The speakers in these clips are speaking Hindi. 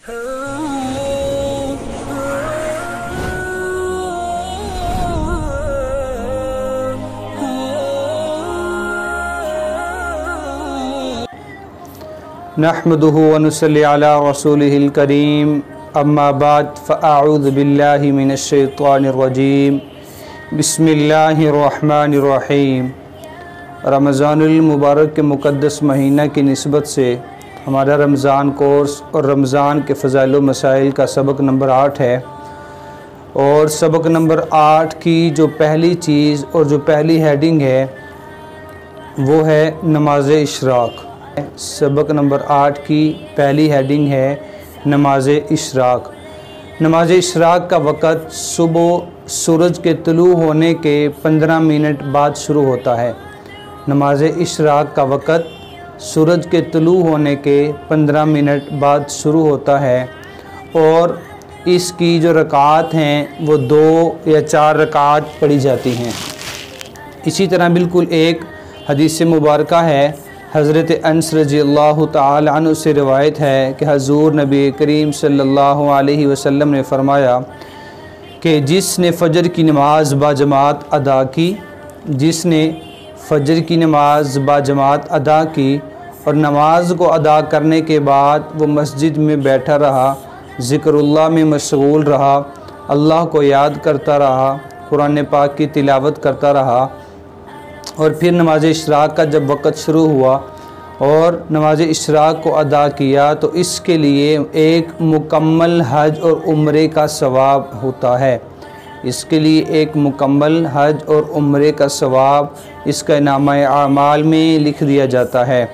नहमदुहु व नुसल्ली अला रसूलिहिल करीम अम्मा बाद फ़अऊज़ु बिल्लाहि मिनश्शैतानिर्रजीम बिस्मिल्लाहिर्रहमानिर्रहीम। रमज़ानुल मुबारक के मुक़द्दस महीना की निस्बत से हमारा रमज़ान कोर्स और रमज़ान के फ़ज़ाइल व मसाइल का सबक नंबर 8 है। और सबक नंबर 8 की जो पहली चीज़ और जो पहली हेडिंग है वो है नमाज़ इशराक। सबक नंबर 8 की पहली हेडिंग है नमाज़ इशराक। नमाज़ इशराक का वक़्त सुबह सूरज के तुलू होने के 15 मिनट बाद शुरू होता है। नमाज़ इशराक का वक़्त सूरज के तुलू होने के 15 मिनट बाद शुरू होता है और इसकी जो रकात हैं वो 2 या 4 रकात पढ़ी जाती हैं। इसी तरह बिल्कुल एक हदीस मुबारका है, हज़रत अनस रज़ियल्लाहु ताला अन्हु से रिवायत है कि हज़ूर नबी करीम सल्लल्लाहु अलैहि वसल्लम ने फ़रमाया कि जिसने फ़जर की नमाज़ बाजमात अदा की, जिसने फ़जर की नमाज़ बाजमात अदा की और नमाज को अदा करने के बाद वो मस्जिद में बैठा रहा, ज़िक्रुल्लाह में मशगूल रहा, अल्लाह को याद करता रहा, कुरान पाक की तिलावत करता रहा और फिर नमाज इशराक का जब वक़्त शुरू हुआ और नमाज इशराक को अदा किया तो इसके लिए एक मुकम्मल हज और उम्रे का सवाब होता है। इसके लिए एक मुकम्मल हज और उम्रे का सवाब इसका नामा आमाल में लिख दिया जाता है।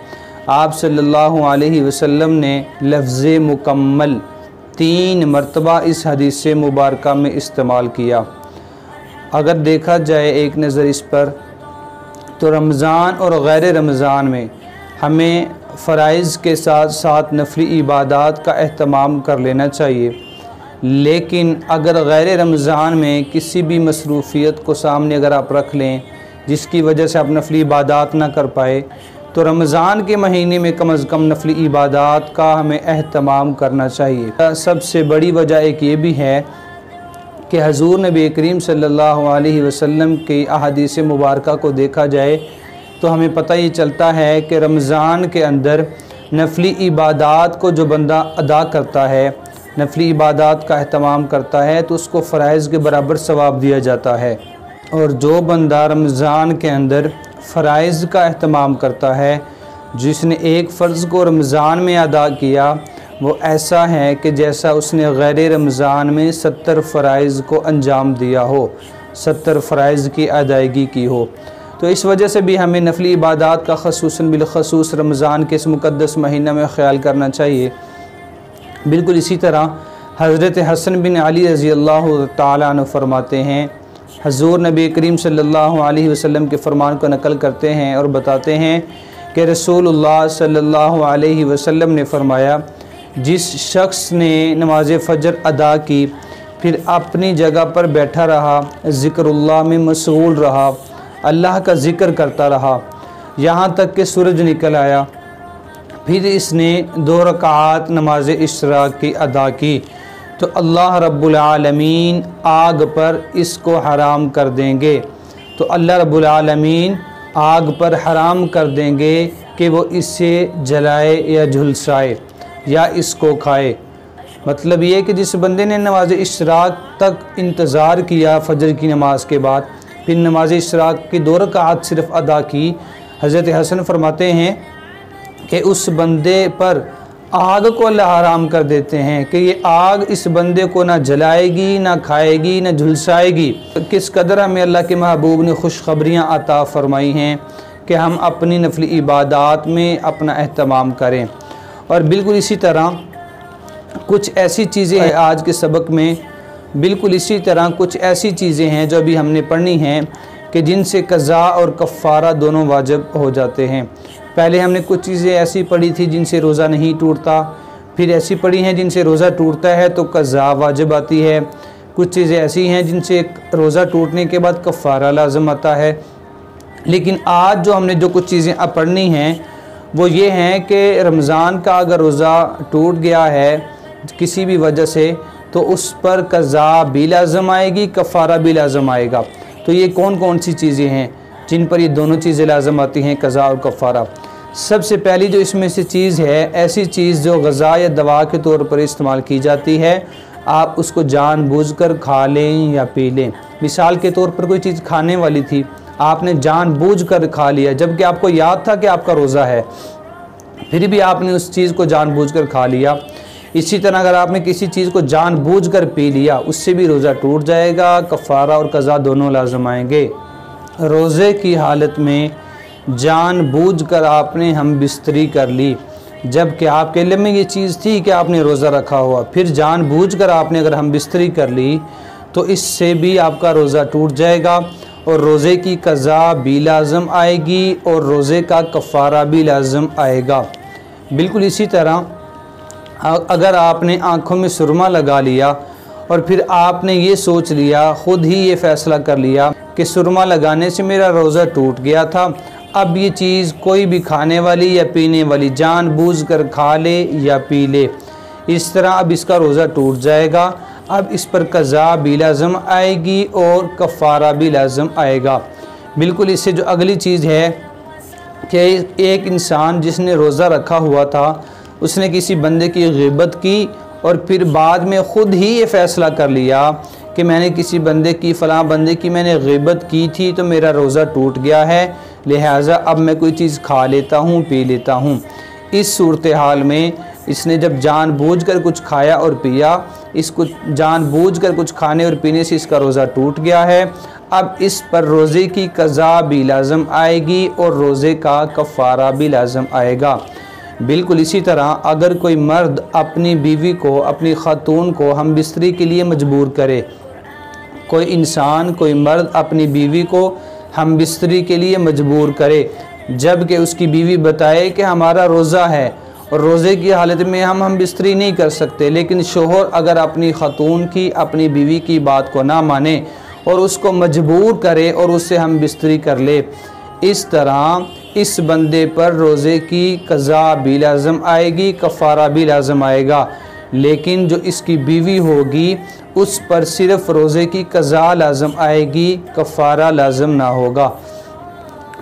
आप सल्लल्लाहु अलैहि वसल्लम ने लफ्ज़ मुकम्मल 3 मरतबा इस हदीस मुबारका में इस्तेमाल किया। अगर देखा जाए एक नज़र इस पर तो रमज़ान और गैर रमज़ान में हमें फ़राइज़ के साथ साथ नफली इबादात का एहतमाम कर लेना चाहिए, लेकिन अगर गैर रमज़ान में किसी भी मसरूफ़ियत को सामने अगर आप रख लें जिसकी वजह से आप नफली इबादात ना कर पाए तो रमज़ान के महीने में कम अज़ कम नफली इबादात का हमें एहतमाम करना चाहिए। सबसे बड़ी वजह एक ये भी है कि हज़ूर नबी करीम सल्लल्लाहु अलैहि वसल्लम की अहादीस मुबारका को देखा जाए तो हमें पता ही चलता है कि रमज़ान के अंदर नफली इबादात को जो बंदा अदा करता है, नफली इबादात का एहतमाम करता है तो उसको फ़राइज़ के बराबर सवाब दिया जाता है। और जो बंदा रमज़ान के अंदर फ़राइज़ का एहतमाम करता है, जिसने एक फ़र्ज़ को रमज़ान में अदा किया, वो ऐसा है कि जैसा उसने गैर रमज़ान में 70 फ़राइज़ को अंजाम दिया हो, 70 फ़राइज़ की अदायगी की हो। तो इस वजह से भी हमें नफली इबादात का ख़ुसूसन बिलख़ुसूस रमज़ान के इस मुक़द्दस महीना में ख़याल करना चाहिए। बिल्कुल इसी तरह हज़रत हसन बिन अली रज़ियल्लाहु ताला अन्हु फरमाते हैं, हज़ूर नबी करीम सल्लल्लाहु अलैहि वसल्लम के फ़रमान को नकल करते हैं और बताते हैं कि रसूलुल्लाह सल्लल्लाहु अलैहि वसल्लम ने फ़रमाया, जिस शख्स ने नमाज फ़जर अदा की फिर अपनी जगह पर बैठा रहा, ज़िक्रुल्लाह में मशगूल रहा, अल्लाह का ज़िक्र करता रहा यहाँ तक कि सूरज निकल आया, फिर इसने 2 रकात नमाज इशराक की अदा की तो अल्लाह रब्बुल आलमीन आग पर इसको हराम कर देंगे। तो अल्लाह रब्बुल आलमीन आग पर हराम कर देंगे कि वो इसे जलाए या झुलसाए या इसको खाए। मतलब ये कि जिस बंदे ने नमाज इशराक तक इंतज़ार किया फ़जर की नमाज के बाद, फिर नमाज इशराक की 2 रकात सिर्फ़ अदा की, हज़रत हसन फरमाते हैं कि उस बंदे पर आग को अल्लाह हराम कर देते हैं कि ये आग इस बंदे को ना जलाएगी, ना खाएगी, ना झुलसाएगी। किस कदर हमें अल्लाह के महबूब ने खुशखबरियाँ अता फ़रमाई हैं कि हम अपनी नफली इबादात में अपना एहतमाम करें। और बिल्कुल इसी तरह कुछ ऐसी चीज़ें हैं आज के सबक में, बिल्कुल इसी तरह कुछ ऐसी चीज़ें हैं जो अभी हमने पढ़नी हैं कि जिनसे कज़ा और कफ़ारा दोनों वाजिब हो जाते हैं। पहले हमने कुछ चीज़ें ऐसी पढ़ी थी जिनसे रोज़ा नहीं टूटता, फिर ऐसी पढ़ी हैं जिनसे रोज़ा टूटता है तो कज़ा वाजिब आती है, कुछ चीज़ें ऐसी हैं जिनसे रोज़ा टूटने के बाद कफ़ारा लाज़िम आता है। लेकिन आज जो हमने जो कुछ चीज़ें अब पढ़नी हैं वो ये हैं कि रमज़ान का अगर रोज़ा टूट गया है किसी भी वजह से, तो उस पर क़ज़ा भी लाज़िम आएगी, कफ़ारा भी लाज़िम आएगा। तो ये कौन कौन सी चीज़ें हैं जिन पर ये दोनों चीज़ें लाज़िम आती हैं, क़ज़ा और कफ़ारा? सबसे पहली जो इसमें से चीज़ है, ऐसी चीज़ जो ग़ज़ा या दवा के तौर पर इस्तेमाल की जाती है, आप उसको जानबूझकर खा लें या पी लें। मिसाल के तौर पर कोई चीज़ खाने वाली थी, आपने जानबूझकर खा लिया, जबकि आपको याद था कि आपका रोज़ा है, फिर भी आपने उस चीज़ को जानबूझकर खा लिया। इसी तरह अगर आपने किसी चीज़ को जानबूझकर पी लिया, उससे भी रोज़ा टूट जाएगा, कफ़ारा और क़ज़ा दोनों लाज़िम आएंगे। रोज़े की हालत में जानबूझकर आपने हम बिस्तरी कर ली, जबकि आपके इल्म में ये चीज़ थी कि आपने रोज़ा रखा हुआ, फिर जानबूझकर आपने अगर हम बिस्तरी कर ली, तो इससे भी आपका रोज़ा टूट जाएगा और रोज़े की क़ज़ा भी लाज़िम आएगी और रोज़े का कफ़ारा भी लाज़िम आएगा। बिल्कुल इसी तरह अगर आपने आँखों में सुरमा लगा लिया और फिर आपने ये सोच लिया, ख़ुद ही ये फ़ैसला कर लिया कि सुरमा लगाने से मेरा रोज़ा टूट गया था, अब ये चीज़ कोई भी खाने वाली या पीने वाली जानबूझकर खा ले या पी ले, इस तरह अब इसका रोज़ा टूट जाएगा। अब इस पर क़ज़ा भी लाज़िम आएगी और कफ़ारा भी लाज़िम आएगा। बिल्कुल इससे जो अगली चीज़ है कि एक इंसान जिसने रोज़ा रखा हुआ था, उसने किसी बंदे की ग़ीबत की और फिर बाद में ख़ुद ही ये फ़ैसला कर लिया कि मैंने किसी बंदे की, फ़लाँ बंदे की मैंने ग़ीबत की थी तो मेरा रोज़ा टूट गया है, लिहाजा अब मैं कोई चीज़ खा लेता हूँ, पी लेता हूँ। इस सूरत हाल में इसने जब जानबूझकर कुछ खाया और पिया, इसको जानबूझकर कुछ खाने और पीने से इसका रोज़ा टूट गया है। अब इस पर रोज़े की क़ज़ा भी लाज़िम आएगी और रोज़े का कफ़ारा भी लाज़िम आएगा। बिल्कुल इसी तरह अगर कोई मर्द अपनी बीवी को, अपनी ख़ातून को हम बिस्तरी के लिए मजबूर करे, कोई इंसान, कोई मर्द अपनी बीवी को हम बिस्तरी के लिए मजबूर करे, जबकि उसकी बीवी बताए कि हमारा रोज़ा है और रोज़े की हालत में हम बिस्तरी नहीं कर सकते, लेकिन शोहर अगर अपनी ख़ातून की, अपनी बीवी की बात को ना माने और उसको मजबूर करे और उससे हम बिस्तरी कर ले, इस तरह इस बंदे पर रोज़े की क़ज़ा भी लाज़िम आएगी, कफ़ारा भी लाज़िम आएगा। लेकिन जो इसकी बीवी होगी उस पर सिर्फ़ रोज़े की क़ज़ा लाज़िम आएगी, कफ़ारा लाज़िम ना होगा।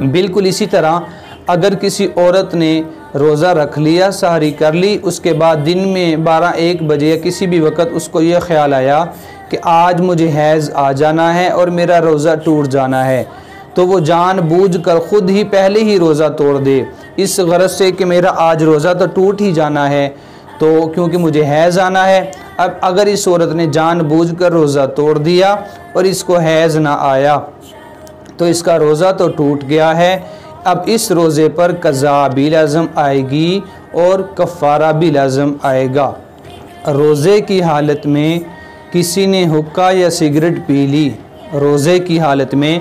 बिल्कुल इसी तरह अगर किसी औरत ने रोज़ा रख लिया, सहरी कर ली, उसके बाद दिन में 12-1 बजे या किसी भी वक्त उसको ये ख़्याल आया कि आज मुझे हैज़ आ जाना है और मेरा रोज़ा टूट जाना है, तो वो जानबूझकर ख़ुद ही पहले ही रोज़ा तोड़ दे, इस गरज से कि मेरा आज रोज़ा तो टूट ही जाना है, तो क्योंकि मुझे हैज़ आना है। अब अगर इस औरत ने जानबूझकर रोज़ा तोड़ दिया और इसको हैज़ ना आया, तो इसका रोज़ा तो टूट गया है। अब इस रोज़े पर क़ज़ा भी लाज़िम आएगी और कफ़ारा भी लाज़िम आएगा। रोज़े की हालत में किसी ने हुक्का या सिगरेट पी ली, रोज़े की हालत में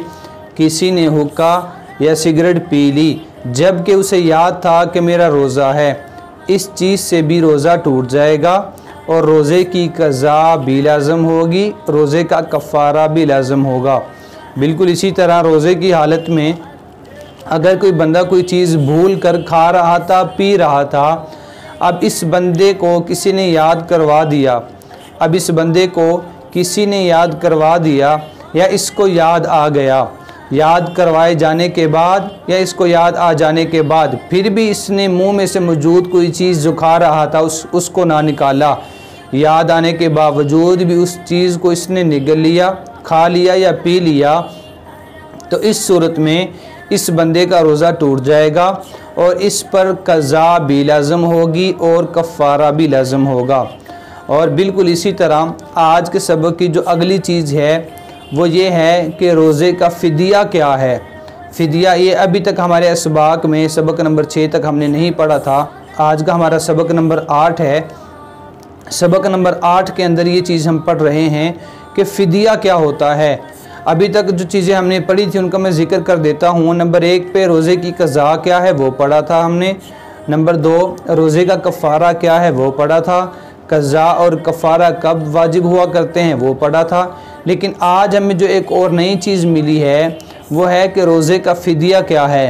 किसी ने हुक्का या सिगरेट पी ली, जबकि उसे याद था कि मेरा रोज़ा है, इस चीज़ से भी रोज़ा टूट जाएगा और रोज़े की क़ज़ा भी लाज़िम होगी, रोज़े का कफ़ारा भी लाज़िम होगा। बिल्कुल इसी तरह रोज़े की हालत में अगर कोई बंदा कोई चीज़ भूल कर खा रहा था, पी रहा था, अब इस बंदे को किसी ने याद करवा दिया, अब इस बंदे को किसी ने याद करवा दिया या इसको याद आ गया, याद करवाए जाने के बाद या इसको याद आ जाने के बाद फिर भी इसने मुंह में से मौजूद कोई चीज़ जो खा रहा था उसको ना निकाला, याद आने के बावजूद भी उस चीज़ को इसने निगल लिया, खा लिया या पी लिया, तो इस सूरत में इस बंदे का रोज़ा टूट जाएगा और इस पर क़ज़ा भी लाज़िम होगी और कफ़ारा भी लाज़िम होगा। और बिल्कुल इसी तरह आज के सबक की जो अगली चीज़ है वो ये है कि रोज़े का फ़िदिया क्या है। फ़िदिया ये अभी तक हमारे असबाक में सबक नंबर 6 तक हमने नहीं पढ़ा था, आज का हमारा सबक नंबर 8 है। सबक नंबर 8 के अंदर ये चीज़ हम पढ़ रहे हैं कि फ़िदिया क्या होता है। अभी तक जो चीज़ें हमने पढ़ी थी उनका मैं ज़िक्र कर देता हूँ। नंबर 1 पे रोज़े की क़ज़ा क्या है वो पढ़ा था हमने। नंबर 2 रोज़े का कफ़ारा क्या है वो पढ़ा था। क़ज़ा और कफ़ारा कब वाजिब हुआ करते हैं वो पढ़ा था। लेकिन आज हमें जो एक और नई चीज़ मिली है वो है कि रोज़े का फ़िदिया क्या है।